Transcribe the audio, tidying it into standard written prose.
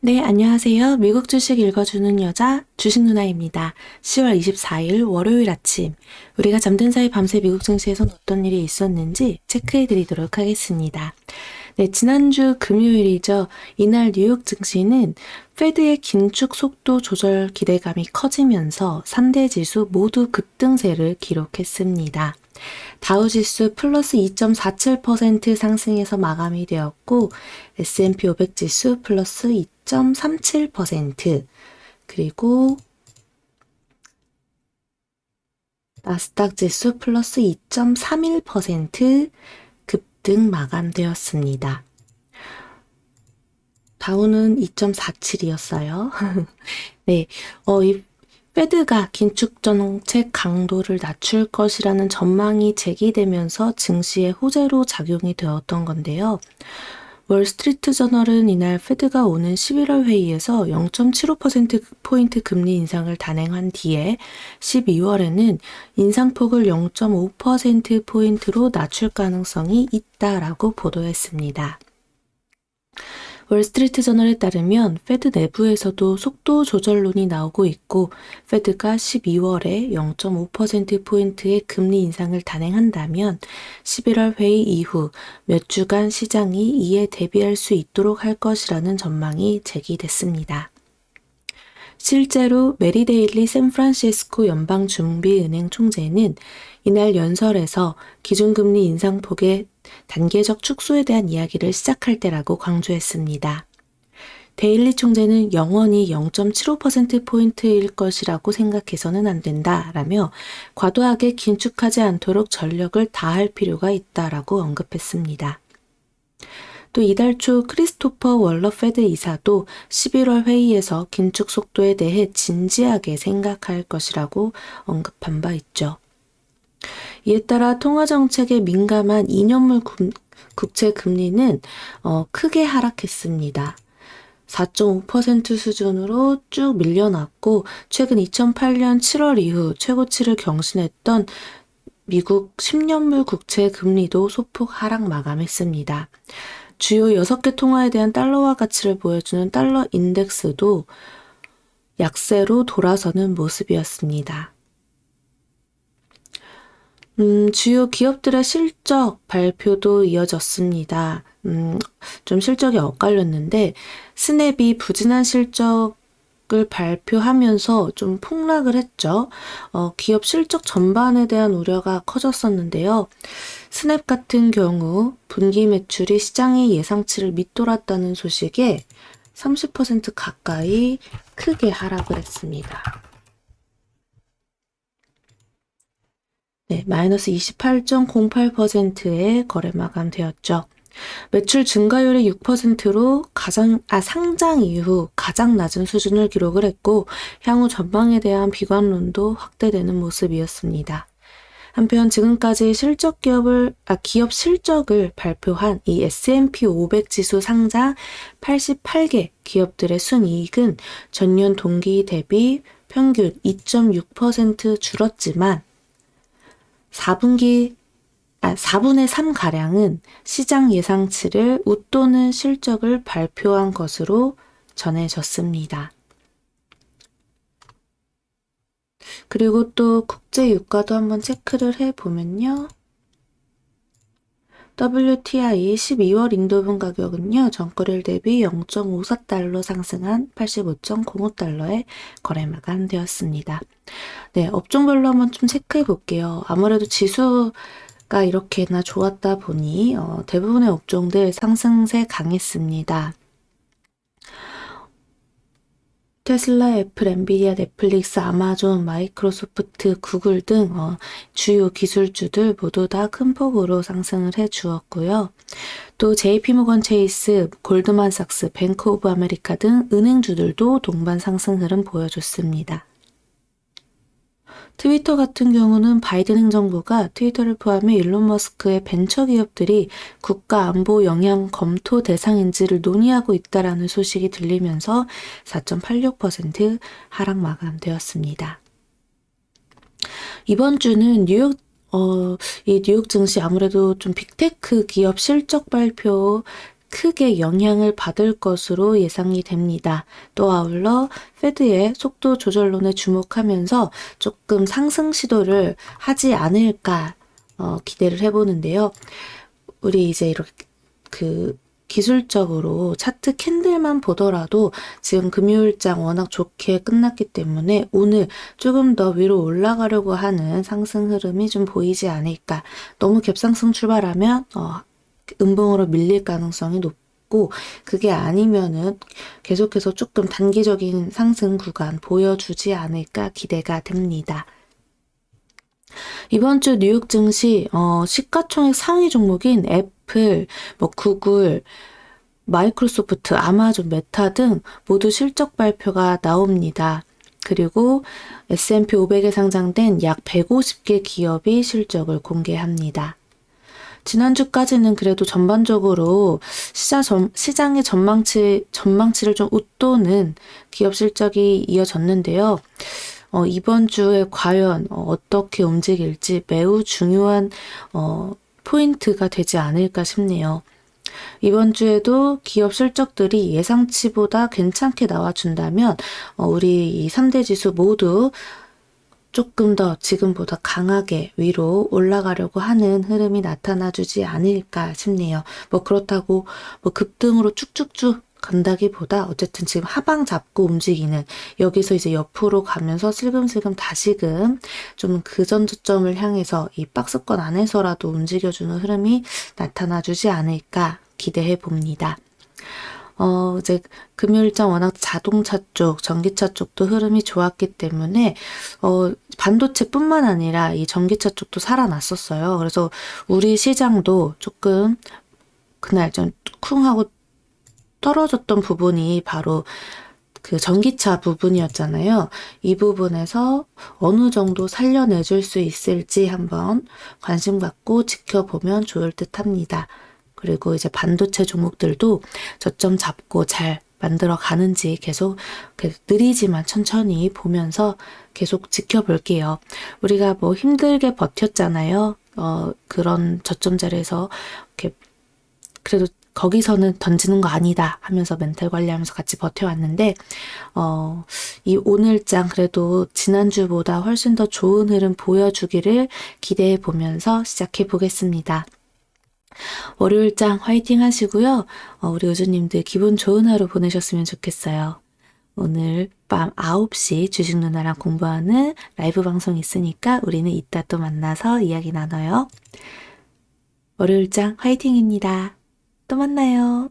네, 안녕하세요. 미국 주식 읽어주는 여자 주식 누나입니다. 10월 24일 월요일 아침, 우리가 잠든 사이 밤새 미국 증시에선 어떤 일이 있었는지 체크해 드리도록 하겠습니다. 네, 지난주 금요일이죠. 이날 뉴욕 증시는 페드의 긴축 속도 조절 기대감이 커지면서 3대 지수 모두 급등세를 기록했습니다. 다우지수 플러스 2.47% 상승해서 마감이 되었고 S&P 500 지수 플러스 2.37% 그리고 나스닥 지수 플러스 2.31% 급등 마감되었습니다. 다우는 2.47이었어요. 네, 이 페드가 긴축 정책 강도를 낮출 것이라는 전망이 제기되면서 증시의 호재로 작용이 되었던 건데요. 월스트리트 저널은 이날 페드가 오는 11월 회의에서 0.75%포인트 금리 인상을 단행한 뒤에 12월에는 인상폭을 0.5%포인트로 낮출 가능성이 있다라고 보도했습니다. 월스트리트 저널에 따르면 페드 내부에서도 속도 조절론이 나오고 있고 페드가 12월에 0.5%포인트의 금리 인상을 단행한다면 11월 회의 이후 몇 주간 시장이 이에 대비할 수 있도록 할 것이라는 전망이 제기됐습니다. 실제로 메리 데일리 샌프란시스코 연방준비은행 총재는 이날 연설에서 기준금리 인상폭의 단계적 축소에 대한 이야기를 시작할 때라고 강조했습니다. 데일리 총재는 영원히 0.75%포인트일 것이라고 생각해서는 안 된다라며 과도하게 긴축하지 않도록 전력을 다할 필요가 있다라고 언급했습니다. 또 이달 초 크리스토퍼 월러 페드 이사도 11월 회의에서 긴축 속도에 대해 진지하게 생각할 것이라고 언급한 바 있죠. 이에 따라 통화정책에 민감한 2년물 국채 금리는 크게 하락했습니다. 4.5% 수준으로 쭉 밀려났고 최근 2008년 7월 이후 최고치를 경신했던 미국 10년물 국채 금리도 소폭 하락 마감했습니다. 주요 6개 통화에 대한 달러화 가치를 보여주는 달러 인덱스도 약세로 돌아서는 모습이었습니다. 주요 기업들의 실적 발표도 이어졌습니다. 좀 실적이 엇갈렸는데 스냅이 부진한 실적을 발표하면서 좀 폭락을 했죠. 기업 실적 전반에 대한 우려가 커졌었는데요. 스냅 같은 경우 분기 매출이 시장의 예상치를 밑돌았다는 소식에 30% 가까이 크게 하락을 했습니다. 네, 마이너스 28.08%의 거래 마감되었죠. 매출 증가율이 6%로 상장 이후 가장 낮은 수준을 기록을 했고 향후 전망에 대한 비관론도 확대되는 모습이었습니다. 한편 지금까지 기업 실적을 발표한 이 S&P 500 지수 상장 88개 기업들의 순이익은 전년 동기 대비 평균 2.6% 줄었지만 4분의 3가량은 시장 예상치를 웃도는 실적을 발표한 것으로 전해졌습니다. 그리고 또 국제 유가도 한번 체크를 해보면요. WTI 12월 인도분 가격은요. 전거래일 대비 0.54달러 상승한 85.05달러에 거래 마감되었습니다. 네, 업종별로 한번 좀 체크해 볼게요. 아무래도 지수가 이렇게나 좋았다 보니 대부분의 업종들 상승세 강했습니다. 테슬라, 애플, 엔비디아, 넷플릭스, 아마존, 마이크로소프트, 구글 등 주요 기술주들 모두 다 큰 폭으로 상승을 해주었고요. 또 JP모건 체이스, 골드만삭스, 뱅크 오브 아메리카 등 은행주들도 동반 상승 흐름 보여줬습니다. 트위터 같은 경우는 바이든 행정부가 트위터를 포함해 일론 머스크의 벤처 기업들이 국가 안보 영향 검토 대상인지를 논의하고 있다라는 소식이 들리면서 4.86% 하락 마감되었습니다. 이번 주는 이 뉴욕 증시 아무래도 좀 빅테크 기업 실적 발표 크게 영향을 받을 것으로 예상이 됩니다. 또 아울러 페드의 속도 조절론에 주목하면서 조금 상승 시도를 하지 않을까 기대를 해보는데요. 우리 이제 이렇게 기술적으로 차트 캔들만 보더라도 지금 금요일장 워낙 좋게 끝났기 때문에 오늘 조금 더 위로 올라가려고 하는 상승 흐름이 좀 보이지 않을까. 너무 갭상승 출발하면 음봉으로 밀릴 가능성이 높고, 그게 아니면은 계속해서 조금 단기적인 상승 구간 보여주지 않을까 기대가 됩니다. 이번 주 뉴욕 증시 시가총액 상위 종목인 애플, 구글, 마이크로소프트, 아마존, 메타 등 모두 실적 발표가 나옵니다. 그리고 S&P 500에 상장된 약 150개 기업이 실적을 공개합니다. 지난주까지는 그래도 전반적으로 시장의 전망치를 좀 웃도는 기업 실적이 이어졌는데요. 이번 주에 과연 어떻게 움직일지 매우 중요한 포인트가 되지 않을까 싶네요. 이번 주에도 기업 실적들이 예상치보다 괜찮게 나와준다면 우리 이 3대 지수 모두 조금 더 지금보다 강하게 위로 올라가려고 하는 흐름이 나타나주지 않을까 싶네요. 그렇다고 급등으로 쭉쭉쭉 간다기보다 어쨌든 지금 하방 잡고 움직이는, 여기서 이제 옆으로 가면서 슬금슬금 다시금 좀 그 전 저점을 향해서 이 박스권 안에서라도 움직여주는 흐름이 나타나주지 않을까 기대해 봅니다. 이제 금요일장 워낙 자동차 쪽, 전기차 쪽도 흐름이 좋았기 때문에 반도체뿐만 아니라 이 전기차 쪽도 살아났었어요. 그래서 우리 시장도 조금 그날 좀 쿵 하고 떨어졌던 부분이 바로 그 전기차 부분이었잖아요. 이 부분에서 어느 정도 살려내줄 수 있을지 한번 관심 갖고 지켜보면 좋을 듯 합니다. 그리고 이제 반도체 종목들도 저점 잡고 잘 만들어 가는지 계속 느리지만 천천히 보면서 계속 지켜볼게요. 우리가 힘들게 버텼잖아요. 그런 저점 자리에서 이렇게 그래도 거기서는 던지는 거 아니다 하면서 멘탈 관리하면서 같이 버텨왔는데 이 오늘장 그래도 지난주보다 훨씬 더 좋은 흐름 보여주기를 기대해 보면서 시작해 보겠습니다. 월요일장 화이팅 하시고요. 우리 우주님들 기분 좋은 하루 보내셨으면 좋겠어요. 오늘 밤 9시 주식 누나랑 공부하는 라이브 방송 있으니까 우리는 이따 또 만나서 이야기 나눠요. 월요일장 화이팅입니다. 또 만나요.